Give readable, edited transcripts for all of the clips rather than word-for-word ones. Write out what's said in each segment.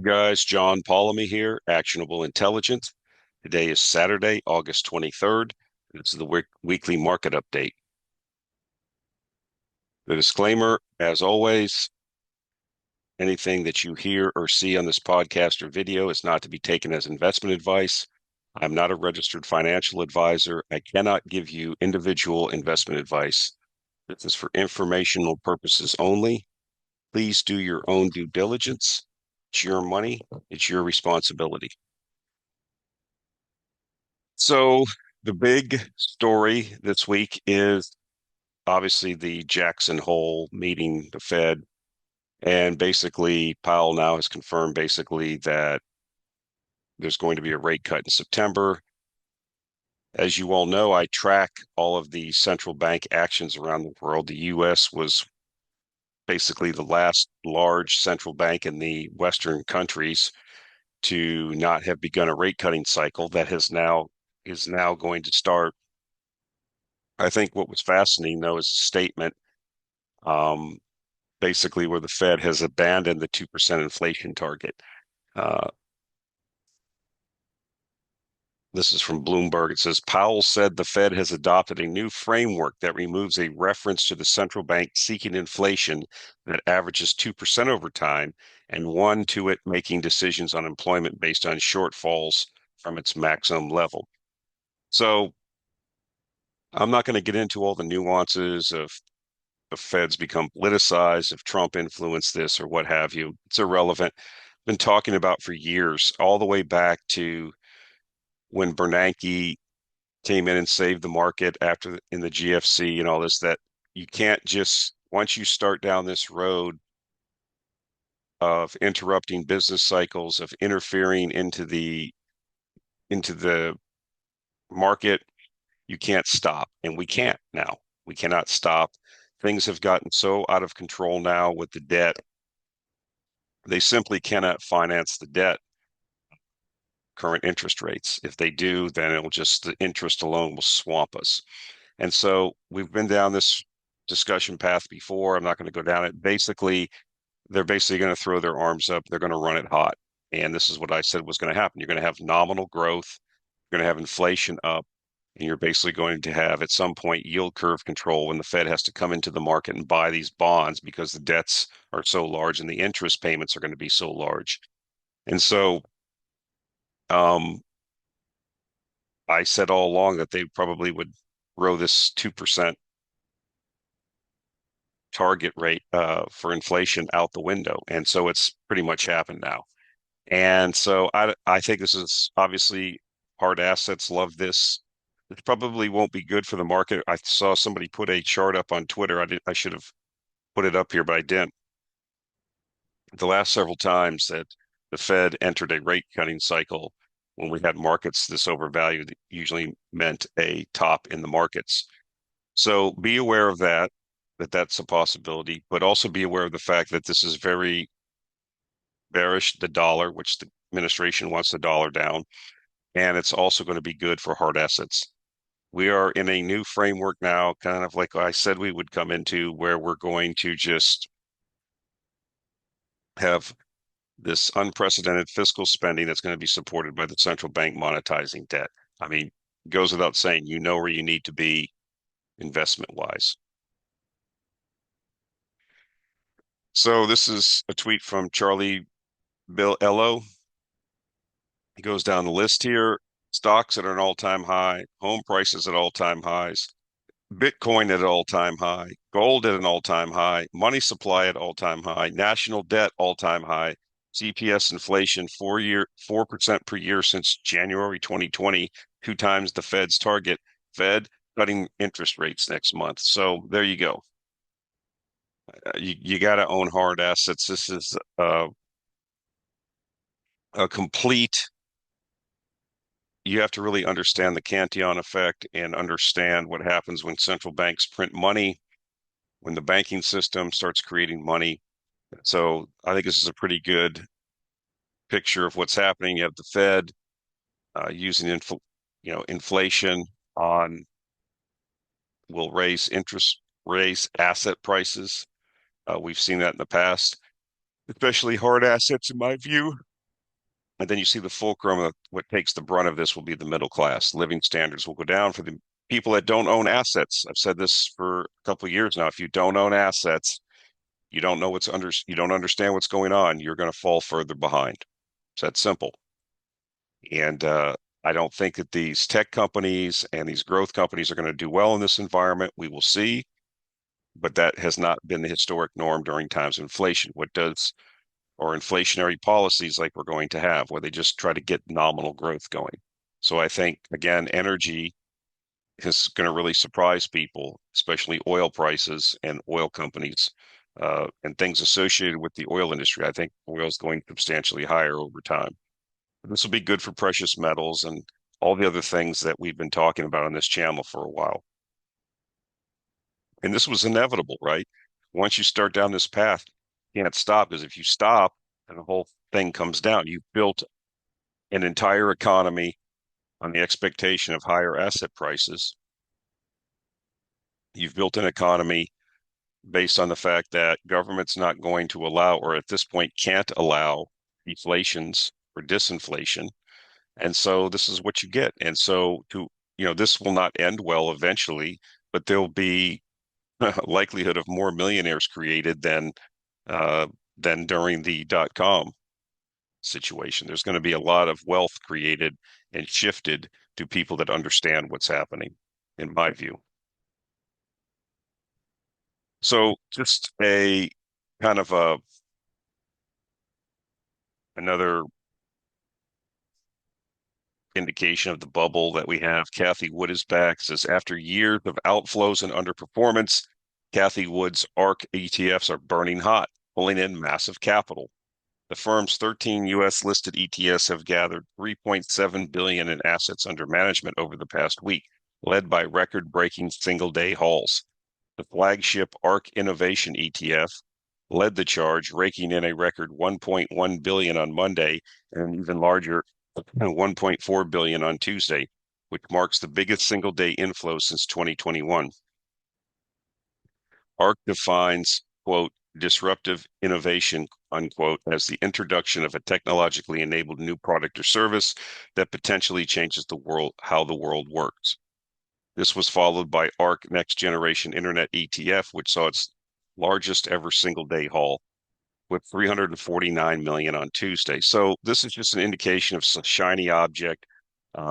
Guys, John Polemy here, Actionable Intelligence. Today is Saturday, August 23rd. This is the weekly market update. The disclaimer, as always, anything that you hear or see on this podcast or video is not to be taken as investment advice. I'm not a registered financial advisor. I cannot give you individual investment advice. This is for informational purposes only. Please do your own due diligence. It's your money. It's your responsibility. So the big story this week is obviously the Jackson Hole meeting, the Fed, and basically Powell now has confirmed basically that there's going to be a rate cut in September. As you all know, I track all of the central bank actions around the world. The US was basically the last large central bank in the Western countries to not have begun a rate cutting cycle that is now going to start. I think what was fascinating, though, is a statement um, basically where the Fed has abandoned the 2% inflation target. Uh, this is from Bloomberg. It says Powell said the Fed has adopted a new framework that removes a reference to the central bank seeking inflation that averages 2% over time and one to it making decisions on employment based on shortfalls from its maximum level. So I'm not going to get into all the nuances of the Fed's become politicized, if Trump influenced this or what have you. It's irrelevant. Been talking about for years, all the way back to when Bernanke came in and saved the market after in the GFC and all this, that you can't just, once you start down this road of interrupting business cycles, of interfering into the market, you can't stop. And we can't now. We cannot stop. Things have gotten so out of control now with the debt. They simply cannot finance the debt current interest rates. If they do, then it'll just, the interest alone will swamp us. And so we've been down this discussion path before. I'm not going to go down it. Basically, they're basically going to throw their arms up. They're going to run it hot. And this is what I said was going to happen. You're going to have nominal growth. You're going to have inflation up. And you're basically going to have at some point yield curve control when the Fed has to come into the market and buy these bonds because the debts are so large and the interest payments are going to be so large. And so um, I said all along that they probably would row this 2% target rate for inflation out the window. And so it's pretty much happened now. And so I think this is obviously hard assets love this. It probably won't be good for the market. I saw somebody put a chart up on Twitter. I should have put it up here, but I didn't. The last several times that the Fed entered a rate cutting cycle, when we had markets this overvalued, it usually meant a top in the markets. So be aware of that, that's a possibility, but also be aware of the fact that this is very bearish, the dollar, which the administration wants the dollar down, and it's also going to be good for hard assets. We are in a new framework now, kind of like I said we would come into, where we're going to just have this unprecedented fiscal spending that's going to be supported by the central bank monetizing debt. I mean, it goes without saying, you know where you need to be investment wise. So this is a tweet from Charlie Bill Ello. He goes down the list here. Stocks at an all-time high, home prices at all-time highs, Bitcoin at an all-time high, gold at an all-time high, money supply at all-time high, national debt all-time high, CPS inflation 4% per year since January 2020, two times the Fed's target. Fed cutting interest rates next month. So there you go. You got to own hard assets. This is a complete. You have to really understand the Cantillon effect and understand what happens when central banks print money, when the banking system starts creating money. So I think this is a pretty good picture of what's happening. You have the Fed using inflation on will raise interest, raise asset prices. We've seen that in the past, especially hard assets, in my view. And then you see the fulcrum of what takes the brunt of this will be the middle class. Living standards will go down for the people that don't own assets. I've said this for a couple of years now. If you don't own assets, you don't know you don't understand what's going on, you're going to fall further behind. It's that simple. And I don't think that these tech companies and these growth companies are going to do well in this environment. We will see, but that has not been the historic norm during times of inflation. What does or inflationary policies like we're going to have, where they just try to get nominal growth going. So I think, again, energy is going to really surprise people, especially oil prices and oil companies and things associated with the oil industry. I think oil is going substantially higher over time. This will be good for precious metals and all the other things that we've been talking about on this channel for a while. And this was inevitable, right? Once you start down this path, you can't stop, because if you stop, then the whole thing comes down. You've built an entire economy on the expectation of higher asset prices. You've built an economy based on the fact that government's not going to allow, or at this point can't allow, deflations or disinflation. And so this is what you get. And so this will not end well eventually, but there'll be a likelihood of more millionaires created than during the dot-com situation. There's going to be a lot of wealth created and shifted to people that understand what's happening, in my view. So just a kind of another indication of the bubble that we have. Cathie Wood is back. It says, after years of outflows and underperformance, Cathie Wood's ARK ETFs are burning hot, pulling in massive capital. The firm's 13 U.S. listed ETFs have gathered $3.7 billion in assets under management over the past week, led by record-breaking single-day hauls. The flagship ARK Innovation ETF led the charge, raking in a record $1.1 billion on Monday and an even larger $1.4 billion on Tuesday, which marks the biggest single-day inflow since 2021. ARK defines, quote, disruptive innovation, unquote, as the introduction of a technologically enabled new product or service that potentially changes how the world works. This was followed by ARK Next Generation Internet ETF, which saw its largest ever single day haul with 349 million on Tuesday. So this is just an indication of some shiny object.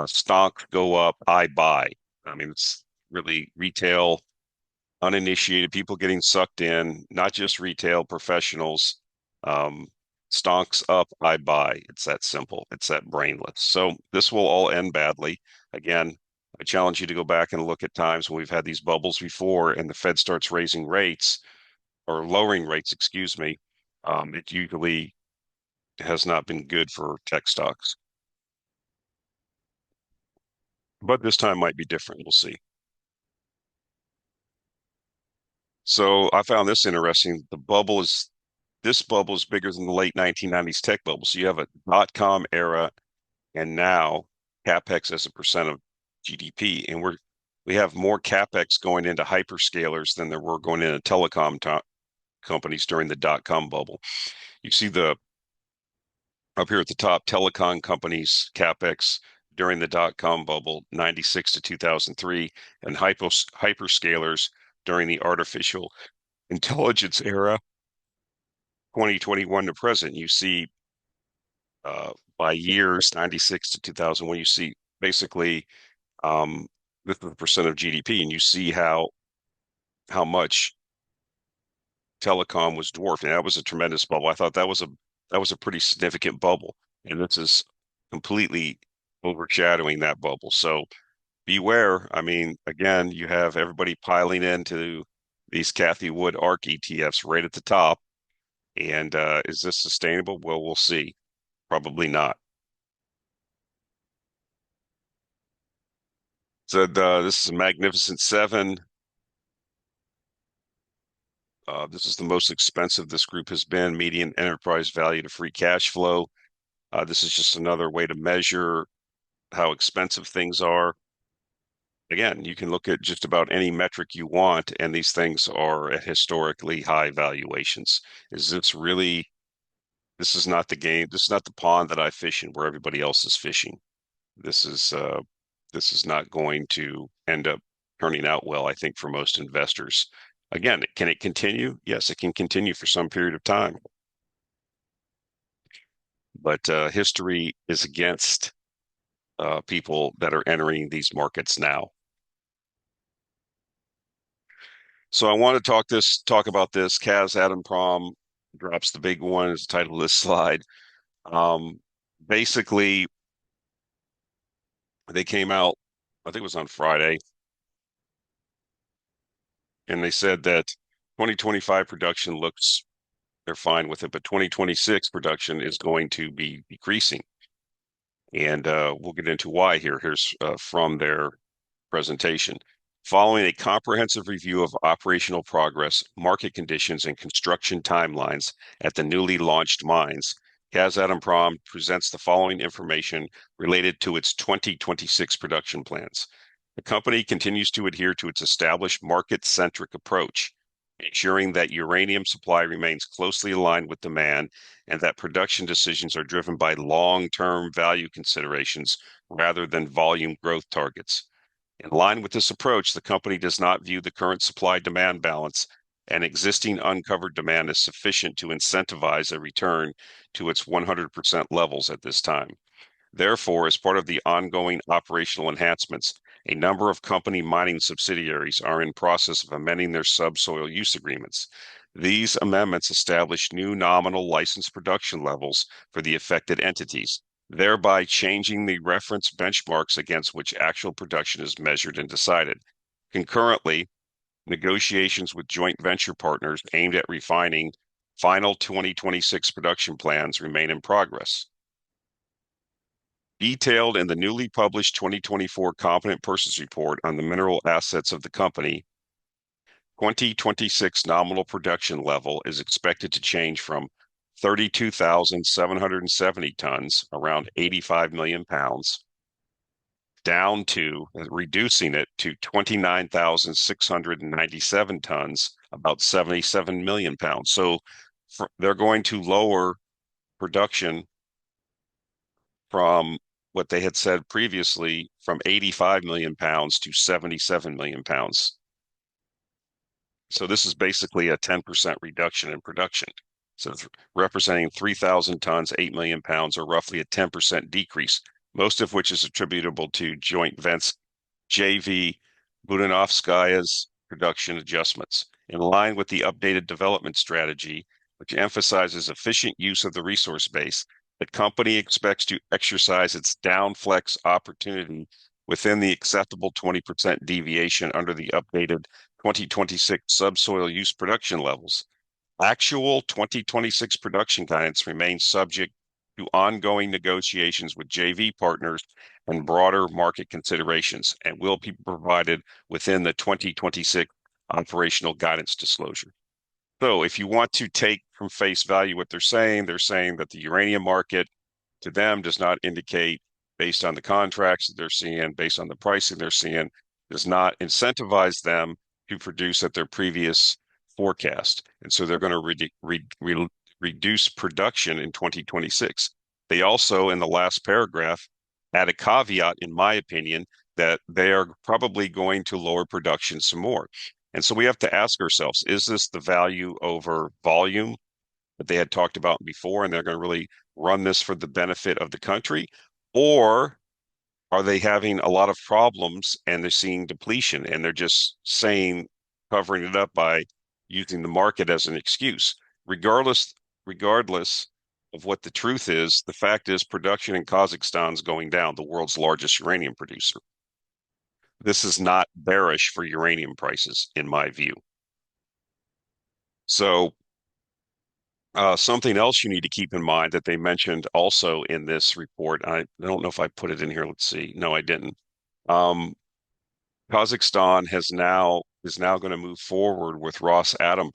Stocks go up, I buy. I mean, it's really retail, uninitiated people getting sucked in, not just retail professionals. Stocks up, I buy. It's that simple. It's that brainless. So this will all end badly. Again, I challenge you to go back and look at times when we've had these bubbles before and the Fed starts raising rates or lowering rates, excuse me. It usually has not been good for tech stocks. But this time might be different. We'll see. So I found this interesting. This bubble is bigger than the late 1990s tech bubble. So you have a dot-com era and now CapEx as a percent of GDP. And we have more CapEx going into hyperscalers than there were going into telecom companies during the dot-com bubble. You see up here at the top, telecom companies CapEx during the dot-com bubble, 96 to 2003, and hyperscalers during the artificial intelligence era, 2021 to present. You see by years, 96 to 2001, you see basically this is the percent of GDP, and you see how much telecom was dwarfed, and that was a tremendous bubble. I thought that was a pretty significant bubble, and this is completely overshadowing that bubble. So beware. I mean, again, you have everybody piling into these Cathie Wood ARK ETFs right at the top. And is this sustainable? Well, we'll see. Probably not. So this is a Magnificent Seven. This is the most expensive this group has been, median enterprise value to free cash flow. This is just another way to measure how expensive things are. Again, you can look at just about any metric you want, and these things are at historically high valuations. Is this really This is not the game. This is not the pond that I fish in where everybody else is fishing. This is this is not going to end up turning out well, I think, for most investors. Again, can it continue? Yes, it can continue for some period of time. But history is against people that are entering these markets now. So I want to talk about this. Kazatomprom drops the big one is the title of this slide. Um, Basically, they came out, I think it was on Friday, and they said that 2025 production looks, they're fine with it, but 2026 production is going to be decreasing. And we'll get into why here. Here's from their presentation. Following a comprehensive review of operational progress, market conditions, and construction timelines at the newly launched mines, Kazatomprom presents the following information related to its 2026 production plans. The company continues to adhere to its established market-centric approach, ensuring that uranium supply remains closely aligned with demand and that production decisions are driven by long-term value considerations rather than volume growth targets. In line with this approach, the company does not view the current supply-demand balance and existing uncovered demand as sufficient to incentivize a return to its 100% levels at this time. Therefore, as part of the ongoing operational enhancements, a number of company mining subsidiaries are in process of amending their subsoil use agreements. These amendments establish new nominal license production levels for the affected entities, thereby changing the reference benchmarks against which actual production is measured and decided. Concurrently, negotiations with joint venture partners aimed at refining final 2026 production plans remain in progress. Detailed in the newly published 2024 Competent Persons Report on the mineral assets of the company, 2026 nominal production level is expected to change from 32,770 tons, around 85 million pounds, down to reducing it to 29,697 tons, about 77 million pounds. So they're going to lower production from what they had said previously from 85 million pounds to 77 million pounds. So this is basically a 10% reduction in production. So representing 3,000 tons, 8 million pounds, or roughly a 10% decrease, most of which is attributable to joint vents JV Budanovskaya's production adjustments. In line with the updated development strategy, which emphasizes efficient use of the resource base, the company expects to exercise its downflex opportunity within the acceptable 20% deviation under the updated 2026 subsoil use production levels. Actual 2026 production guidance remains subject to ongoing negotiations with JV partners and broader market considerations and will be provided within the 2026 operational guidance disclosure. So if you want to take from face value what they're saying that the uranium market to them does not indicate, based on the contracts that they're seeing, based on the pricing they're seeing, does not incentivize them to produce at their previous forecast. And so they're going to reduce production in 2026. They also, in the last paragraph, add a caveat, in my opinion, that they are probably going to lower production some more. And so we have to ask ourselves, is this the value over volume that they had talked about before, and they're going to really run this for the benefit of the country? Or are they having a lot of problems and they're seeing depletion and they're just covering it up by using the market as an excuse? Regardless of what the truth is, the fact is production in Kazakhstan is going down, the world's largest uranium producer. This is not bearish for uranium prices, in my view. So something else you need to keep in mind that they mentioned also in this report, I don't know if I put it in here. Let's see. No, I didn't. Kazakhstan is now going to move forward with Rosatom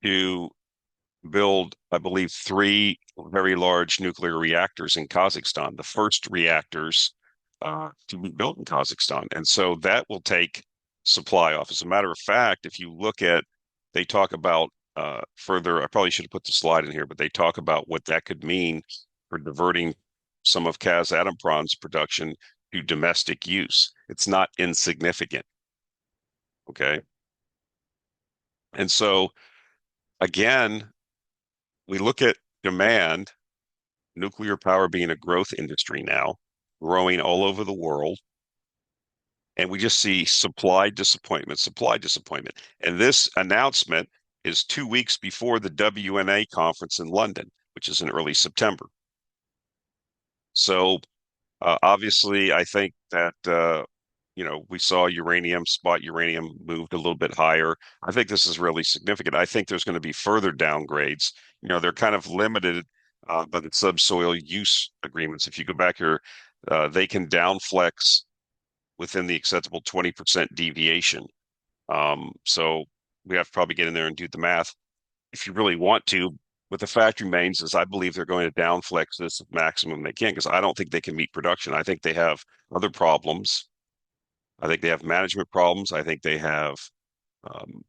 to build, I believe, 3 very large nuclear reactors in Kazakhstan, the first reactors to be built in Kazakhstan. And so that will take supply off. As a matter of fact, if you look at, they talk about further. I probably should have put the slide in here, but they talk about what that could mean for diverting some of Kazatompром's production to domestic use. It's not insignificant. Okay. And so again, we look at demand, nuclear power being a growth industry now, growing all over the world. And we just see supply disappointment, supply disappointment. And this announcement is 2 weeks before the WNA conference in London, which is in early September. So obviously, I think that we saw spot uranium moved a little bit higher. I think this is really significant. I think there's going to be further downgrades. They're kind of limited by the subsoil use agreements. If you go back here, they can downflex within the acceptable 20% deviation. So we have to probably get in there and do the math if you really want to. But the fact remains is I believe they're going to downflex this maximum they can because I don't think they can meet production. I think they have other problems. I think they have management problems. I think they have um,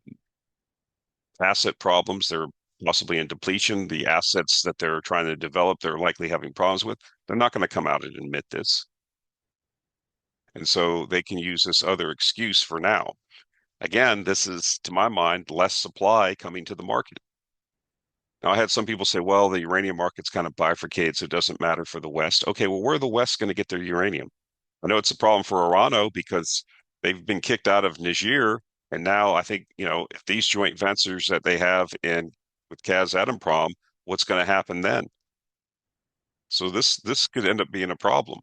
asset problems. They're possibly in depletion. The assets that they're trying to develop, they're likely having problems with. They're not going to come out and admit this. And so they can use this other excuse for now. Again, this is, to my mind, less supply coming to the market. Now, I had some people say, well, the uranium market's kind of bifurcated, so it doesn't matter for the West. Okay, well, where are the West going to get their uranium? I know it's a problem for Orano because they've been kicked out of Niger. And now I think, if these joint ventures that they have in with Kazatomprom, what's going to happen then? So this could end up being a problem.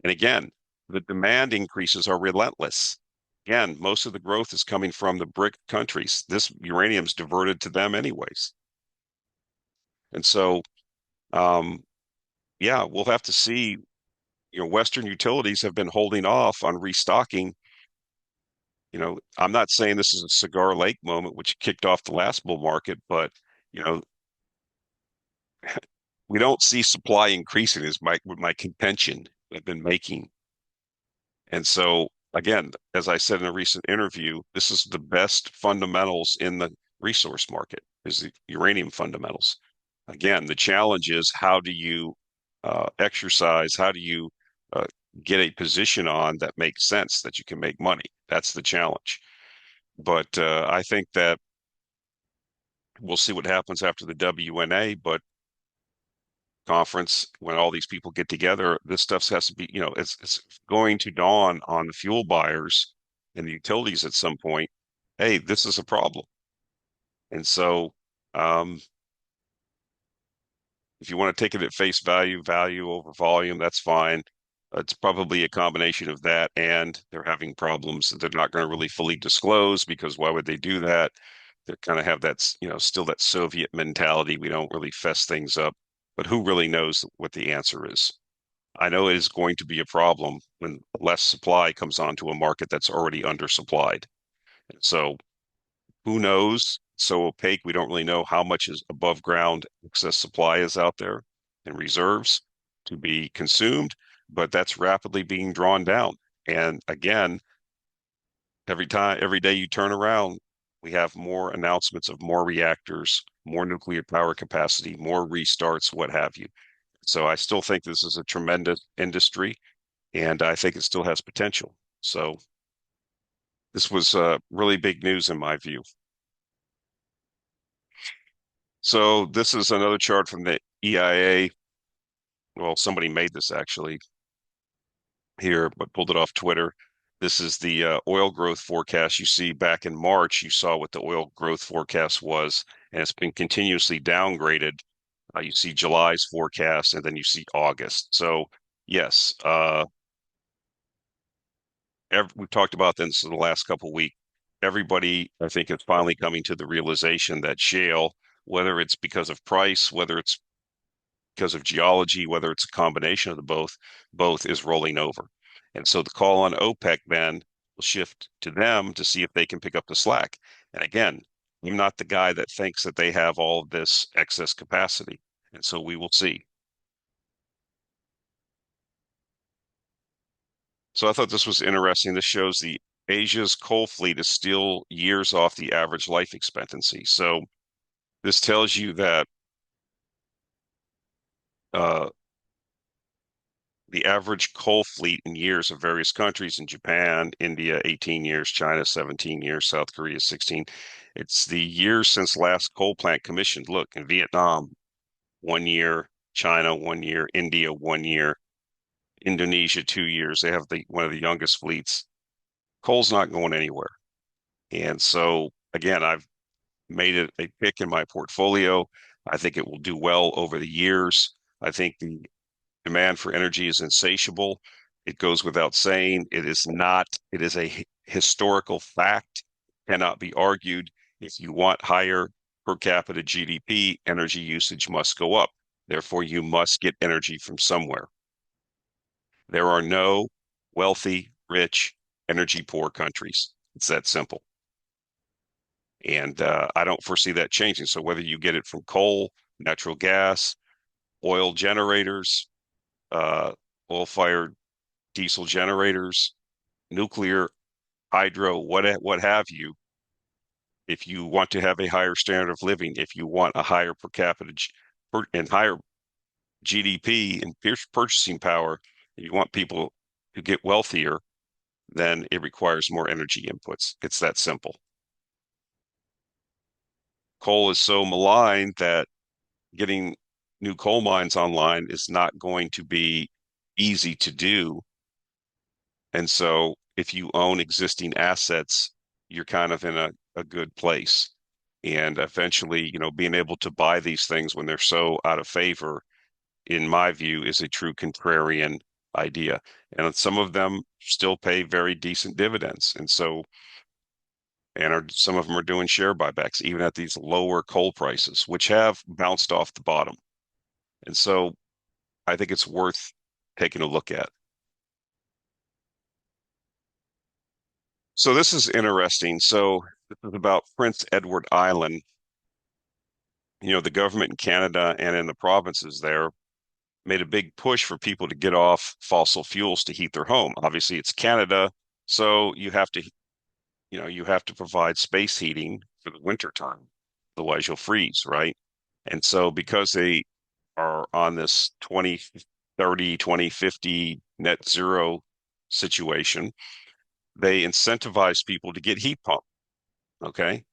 And again, the demand increases are relentless. Again, most of the growth is coming from the BRIC countries. This uranium's diverted to them anyways. And so, yeah, we'll have to see. Western utilities have been holding off on restocking. I'm not saying this is a Cigar Lake moment, which kicked off the last bull market, but you know, we don't see supply increasing is my contention I've been making. And so, again, as I said in a recent interview, this is the best fundamentals in the resource market is the uranium fundamentals. Again, the challenge is how do you exercise, how do you uh, get a position on that makes sense, that you can make money? That's the challenge. But I think that we'll see what happens after the WNA, but conference when all these people get together, this stuff has to be, it's going to dawn on the fuel buyers and the utilities at some point. Hey, this is a problem. And so, um, if you want to take it at face value, value over volume, that's fine. It's probably a combination of that, and they're having problems that they're not going to really fully disclose because why would they do that? They kind of have that, still that Soviet mentality. We don't really fess things up, but who really knows what the answer is? I know it is going to be a problem when less supply comes onto a market that's already undersupplied. So who knows? So opaque, we don't really know how much is above ground excess supply is out there and reserves to be consumed, but that's rapidly being drawn down. And again, every day you turn around, we have more announcements of more reactors, more nuclear power capacity, more restarts, what have you. So I still think this is a tremendous industry, and I think it still has potential. So this was really big news in my view. So this is another chart from the EIA. Well, somebody made this actually here, but pulled it off Twitter. This is the oil growth forecast. You see back in March, you saw what the oil growth forecast was, and it's been continuously downgraded. You see July's forecast, and then you see August. So yes, we've talked about this in the last couple of weeks. Everybody, I think, is finally coming to the realization that shale, whether it's because of price, whether it's because of geology, whether it's a combination of the both is rolling over. And so the call on OPEC then will shift to them to see if they can pick up the slack. And again, I'm not the guy that thinks that they have all of this excess capacity. And so we will see. So I thought this was interesting. This shows the Asia's coal fleet is still years off the average life expectancy. So This tells you that uh, the average coal fleet in years of various countries in Japan, India, 18 years, China, 17 years, South Korea, 16. It's the years since last coal plant commissioned. Look, in Vietnam, 1 year, China, 1 year, India, 1 year, Indonesia, 2 years. They have one of the youngest fleets. Coal's not going anywhere. And so, again, I've made it a pick in my portfolio. I think it will do well over the years. I think the demand for energy is insatiable. It goes without saying. It is not, it is a historical fact, cannot be argued. If you want higher per capita GDP, energy usage must go up. Therefore, you must get energy from somewhere. There are no wealthy, rich, energy poor countries. It's that simple. And I don't foresee that changing. So whether you get it from coal, natural gas, oil generators, uh, oil-fired diesel generators, nuclear, hydro, what have you, if you want to have a higher standard of living, if you want a higher per capita and higher GDP and purchasing power, if you want people to get wealthier, then it requires more energy inputs. It's that simple. Coal is so maligned that getting new coal mines online is not going to be easy to do. And so if you own existing assets, you're kind of in a good place. And eventually, being able to buy these things when they're so out of favor, in my view, is a true contrarian idea. And some of them still pay very decent dividends. And so, some of them are doing share buybacks, even at these lower coal prices, which have bounced off the bottom. And so I think it's worth taking a look at. So this is interesting. So this is about Prince Edward Island. The government in Canada and in the provinces there made a big push for people to get off fossil fuels to heat their home. Obviously, it's Canada, so you have to provide space heating for the winter time. Otherwise, you'll freeze, right? And so because they are on this 2030, 2050 net zero situation, they incentivize people to get heat pump, okay,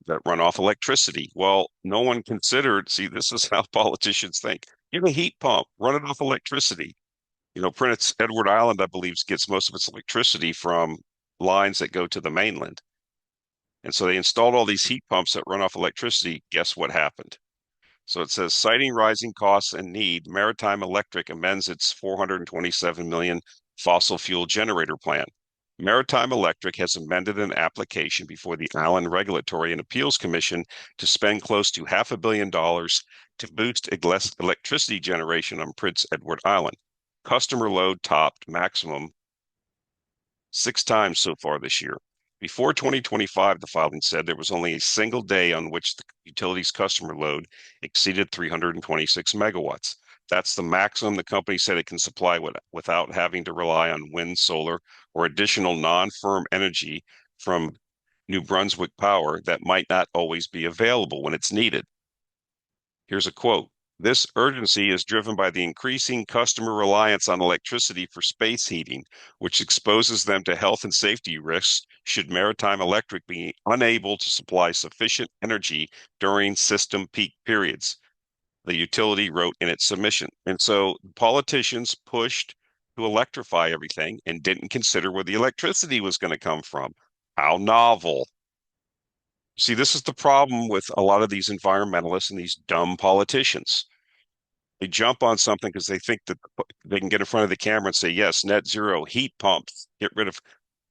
that run off electricity. Well, no one considered, see, this is how politicians think. Give a heat pump, run it off electricity. Prince Edward Island, I believe, gets most of its electricity from lines that go to the mainland. And so they installed all these heat pumps that run off electricity. Guess what happened? So it says, citing rising costs and need, Maritime Electric amends its 427 million fossil fuel generator plan. Maritime Electric has amended an application before the Island Regulatory and Appeals Commission to spend close to $500 million to boost electricity generation on Prince Edward Island. Customer load topped maximum 6 times so far this year. Before 2025, the filing said there was only a single day on which the utility's customer load exceeded 326 megawatts. That's the maximum the company said it can supply without having to rely on wind, solar, or additional non-firm energy from New Brunswick Power that might not always be available when it's needed. Here's a quote. This urgency is driven by the increasing customer reliance on electricity for space heating, which exposes them to health and safety risks should Maritime Electric be unable to supply sufficient energy during system peak periods, the utility wrote in its submission. And so politicians pushed to electrify everything and didn't consider where the electricity was going to come from. How novel. See, this is the problem with a lot of these environmentalists and these dumb politicians. They jump on something because they think that they can get in front of the camera and say, yes, net zero, heat pumps, get rid of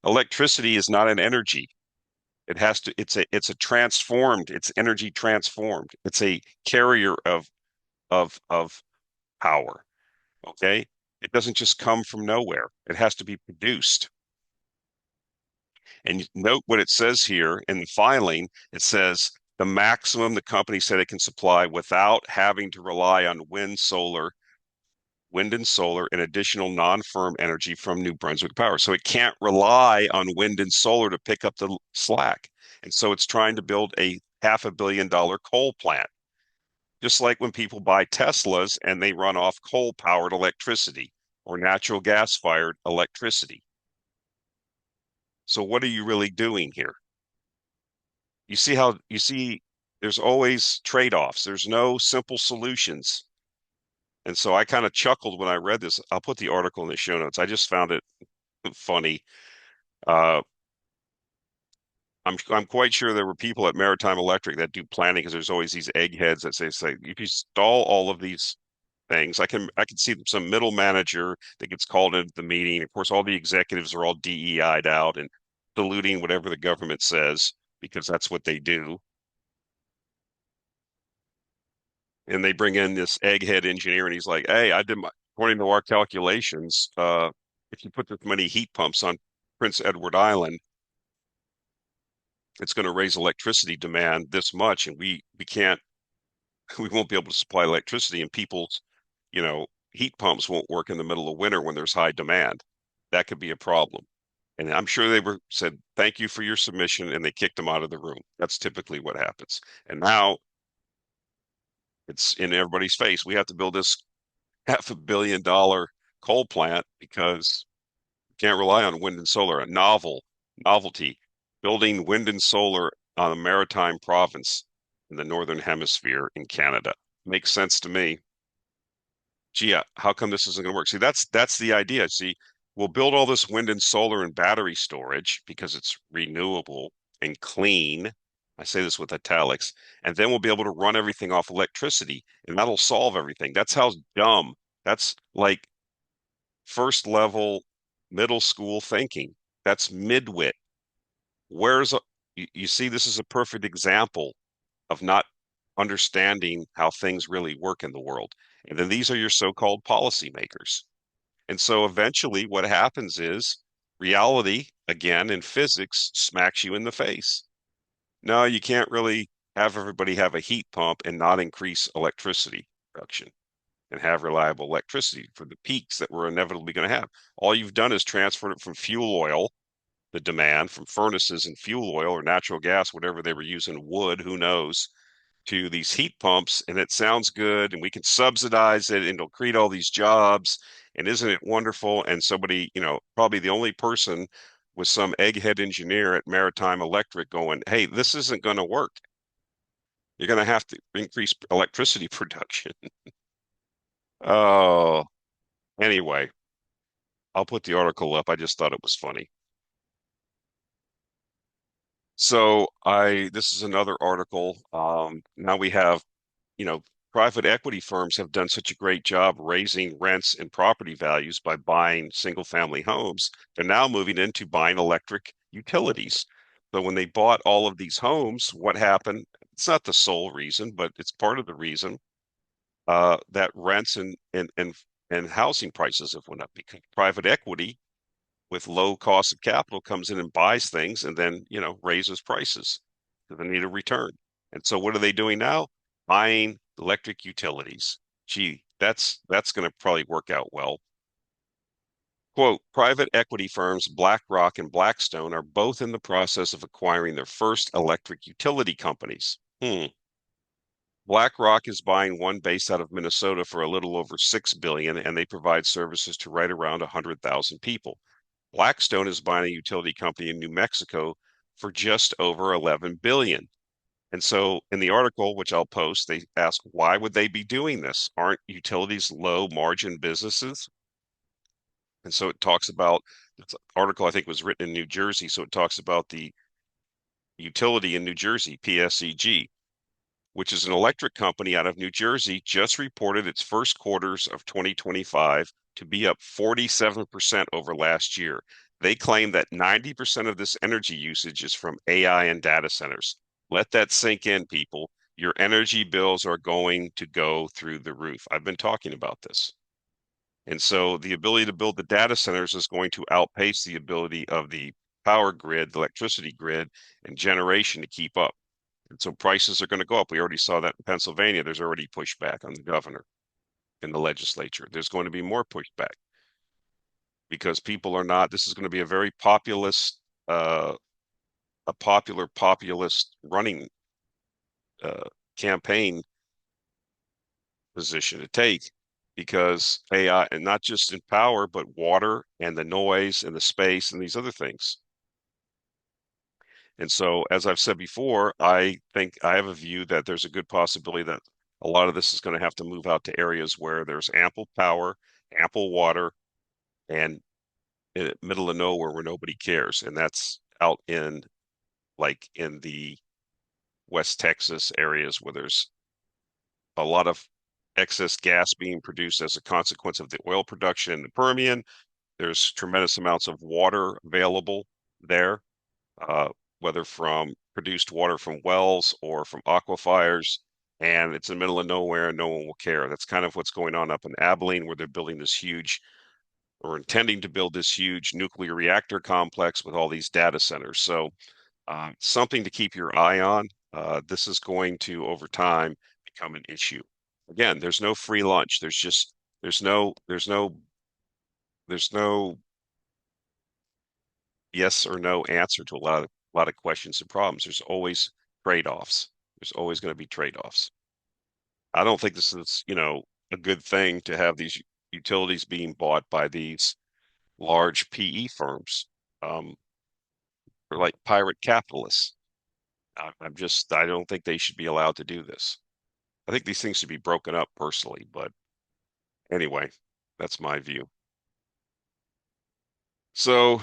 electricity is not an energy. It's energy transformed. It's a carrier of power. Okay. It doesn't just come from nowhere. It has to be produced. And note what it says here in the filing. It says the maximum the company said it can supply without having to rely on wind and solar, and additional non-firm energy from New Brunswick Power. So it can't rely on wind and solar to pick up the slack. And so it's trying to build a $500 million coal plant. Just like when people buy Teslas and they run off coal-powered electricity or natural gas-fired electricity. So what are you really doing here? You see there's always trade-offs. There's no simple solutions. And so I kind of chuckled when I read this. I'll put the article in the show notes. I just found it funny. Uh, I'm quite sure there were people at Maritime Electric that do planning because there's always these eggheads that say if you install all of these things, I can see some middle manager that gets called into the meeting. Of course, all the executives are all DEI'd out and saluting whatever the government says because that's what they do. And they bring in this egghead engineer, and he's like, "Hey, according to our calculations, if you put this many heat pumps on Prince Edward Island, it's going to raise electricity demand this much, and we can't, we won't be able to supply electricity, and people's, you know, heat pumps won't work in the middle of winter when there's high demand. That could be a problem." And I'm sure they were said, "Thank you for your submission," and they kicked them out of the room. That's typically what happens. And now it's in everybody's face. We have to build this $500 million coal plant because we can't rely on wind and solar. A novelty, building wind and solar on a maritime province in the northern hemisphere in Canada. Makes sense to me. Gee, how come this isn't going to work? See, that's the idea. See, we'll build all this wind and solar and battery storage because it's renewable and clean. I say this with italics, and then we'll be able to run everything off electricity, and that'll solve everything. That's how dumb. That's like first level middle school thinking. That's midwit. Where's you see, this is a perfect example of not understanding how things really work in the world. And then these are your so-called policymakers. And so eventually what happens is reality, again, in physics, smacks you in the face. No, you can't really have everybody have a heat pump and not increase electricity production and have reliable electricity for the peaks that we're inevitably going to have. All you've done is transferred it from fuel oil, the demand from furnaces and fuel oil or natural gas, whatever they were using, wood, who knows, to these heat pumps, and it sounds good, and we can subsidize it, and it'll create all these jobs, and isn't it wonderful? And somebody, probably the only person was some egghead engineer at Maritime Electric going, "Hey, this isn't going to work. You're going to have to increase electricity production." Oh, anyway, I'll put the article up. I just thought it was funny. So this is another article. Now we have, you know, private equity firms have done such a great job raising rents and property values by buying single family homes. They're now moving into buying electric utilities. So when they bought all of these homes, what happened? It's not the sole reason, but it's part of the reason that rents and housing prices have went up because private equity with low cost of capital comes in and buys things and then, raises prices because they need a return. And so what are they doing now? Buying electric utilities. Gee, that's going to probably work out well. Quote, private equity firms BlackRock and Blackstone are both in the process of acquiring their first electric utility companies. BlackRock is buying one based out of Minnesota for a little over $6 billion, and they provide services to right around 100,000 people. Blackstone is buying a utility company in New Mexico for just over 11 billion. And so in the article, which I'll post, they ask, why would they be doing this? Aren't utilities low margin businesses? And so it talks about this article, I think was written in New Jersey. So it talks about the utility in New Jersey, PSEG, which is an electric company out of New Jersey, just reported its first quarters of 2025 to be up 47% over last year. They claim that 90% of this energy usage is from AI and data centers. Let that sink in, people. Your energy bills are going to go through the roof. I've been talking about this. And so the ability to build the data centers is going to outpace the ability of the power grid, the electricity grid, and generation to keep up. And so prices are going to go up. We already saw that in Pennsylvania. There's already pushback on the governor in the legislature. There's going to be more pushback because people are not, this is going to be a very populist, a popular populist running campaign position to take because AI, and not just in power, but water and the noise and the space and these other things. And so, as I've said before, I think I have a view that there's a good possibility that a lot of this is going to have to move out to areas where there's ample power, ample water, and in the middle of nowhere where nobody cares. And that's out in like in the West Texas areas where there's a lot of excess gas being produced as a consequence of the oil production in the Permian. There's tremendous amounts of water available there, uh, whether from produced water from wells or from aquifers. And it's in the middle of nowhere and no one will care. That's kind of what's going on up in Abilene, where they're building this huge or intending to build this huge nuclear reactor complex with all these data centers. So something to keep your eye on. This is going to, over time, become an issue. Again, there's no free lunch. There's no, there's no, there's no yes or no answer to a lot of questions and problems. There's always trade-offs. There's always going to be trade-offs. I don't think this is, a good thing to have these utilities being bought by these large PE firms, or like pirate capitalists. I don't think they should be allowed to do this. I think these things should be broken up personally, but anyway, that's my view. So,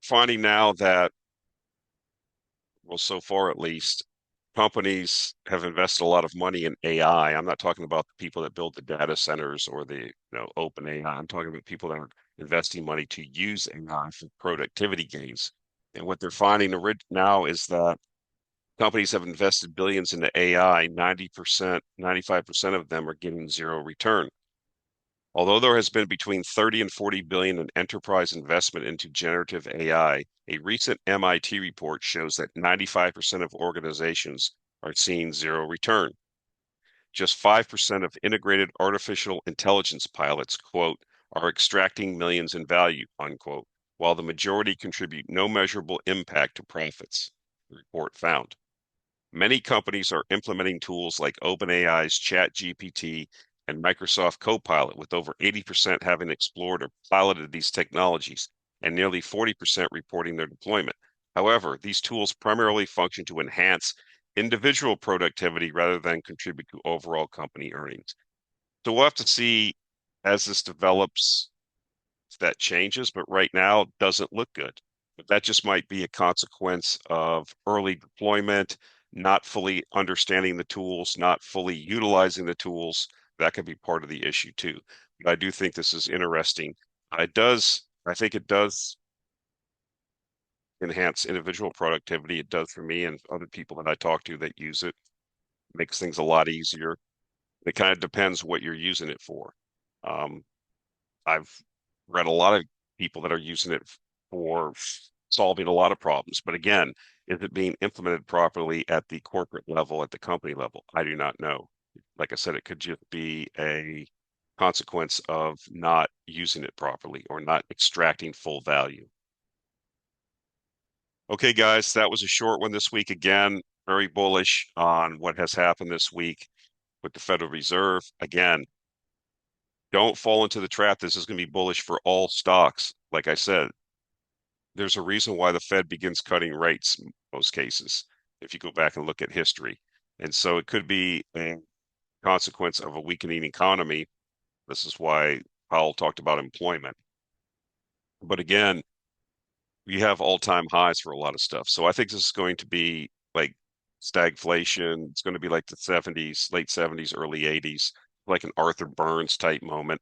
finding now that, well, so far at least, companies have invested a lot of money in AI. I'm not talking about the people that build the data centers or the, open AI. I'm talking about people that are investing money to use AI for productivity gains. And what they're finding now is that companies have invested billions into AI, 90%, 95% of them are getting zero return. Although there has been between 30 and 40 billion in enterprise investment into generative AI, a recent MIT report shows that 95% of organizations are seeing zero return. Just 5% of integrated artificial intelligence pilots, quote, are extracting millions in value, unquote, while the majority contribute no measurable impact to profits, the report found. Many companies are implementing tools like OpenAI's ChatGPT and Microsoft Copilot, with over 80% having explored or piloted these technologies and nearly 40% reporting their deployment. However, these tools primarily function to enhance individual productivity rather than contribute to overall company earnings. So we'll have to see as this develops if that changes, but right now it doesn't look good. But that just might be a consequence of early deployment, not fully understanding the tools, not fully utilizing the tools. That could be part of the issue too. But I do think this is interesting. I think it does enhance individual productivity. It does for me and other people that I talk to that use it. Makes things a lot easier. It kind of depends what you're using it for. Um, I've read a lot of people that are using it for solving a lot of problems. But again, is it being implemented properly at the corporate level, at the company level? I do not know. Like I said, it could just be a consequence of not using it properly or not extracting full value. Okay, guys, that was a short one this week. Again, very bullish on what has happened this week with the Federal Reserve. Again, don't fall into the trap. This is going to be bullish for all stocks. Like I said, there's a reason why the Fed begins cutting rates in most cases, if you go back and look at history. And so it could be a consequence of a weakening economy. This is why Powell talked about employment. But again, we have all-time highs for a lot of stuff. So I think this is going to be like stagflation. It's going to be like the 70s, late 70s, early 80s, like an Arthur Burns type moment.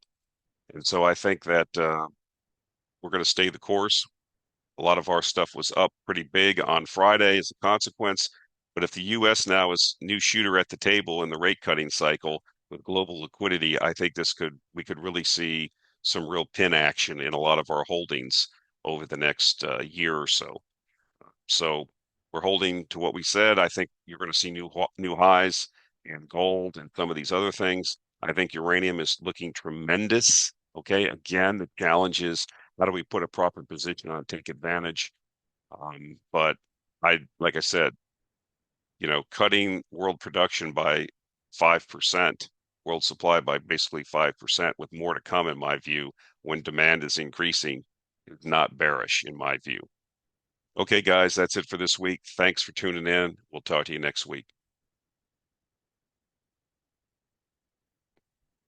And so I think that we're going to stay the course. A lot of our stuff was up pretty big on Friday as a consequence. But if the U.S. now is new shooter at the table in the rate cutting cycle with global liquidity, I think we could really see some real pin action in a lot of our holdings over the next year or so. So we're holding to what we said. I think you're going to see new highs in gold and some of these other things. I think uranium is looking tremendous. Okay, again, the challenge is how do we put a proper position on take advantage? But like I said, cutting world production by 5%, world supply by basically 5%, with more to come, in my view, when demand is increasing, is not bearish, in my view. Okay, guys, that's it for this week. Thanks for tuning in. We'll talk to you next week.